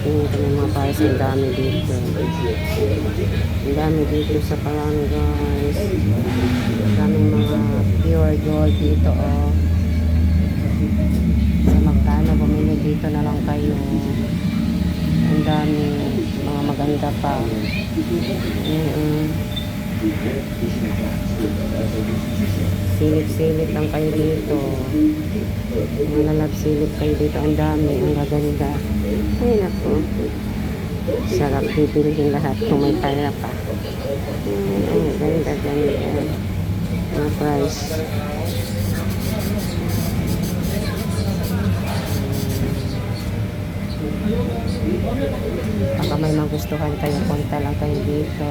Tingnan ko ng mga pares. Ang dami dito. Ang dami dito sa Palan, guys. Ang dami mga pure gold dito, oh. Sa magkano bumili dito na lang kayo. Ang dami mga maganda pa. Silip-silip lang kayo dito. Malalab-silip kayo dito. Ang dami, ang gaganda. Ay naku, sarap bibilihin lahat kung may pera pa. Ang ganda mga price. Baka may magustuhan kayo, punta lang kayo dito.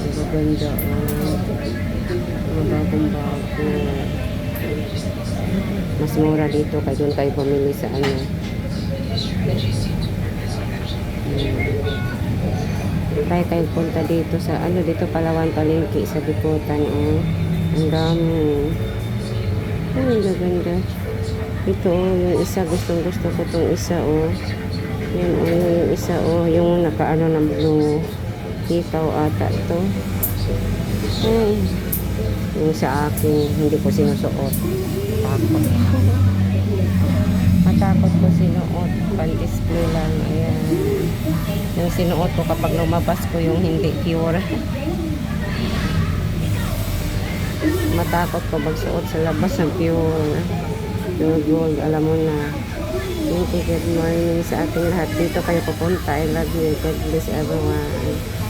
Ang ganda, mga bagong-bago. Mas mura dito kaya doon kayo bumili sa ano. Try kayo punta dito sa ano, dito Palawan Palengke sa Bicutan, oh. Ang dami. Ang ganda. Ito, oh, yung isa, gustong-gusto ko tong isa, oh. Yan, oh, yung isa, oh, yung nakaano ng blue. Hikaw ata to. Ay, yung sa akin, hindi ko sinusuot. Takot. Matakot ko sinuot. Pan-display lang. Ayan. Yung sinuot ko kapag lumabas ko yung hindi pure. Matakot ko magsuot sa labas ng pure. Yung gold, alam mo na. Thank you, good morning sa ating lahat. Dito kayo pupunta. I love you. God bless everyone.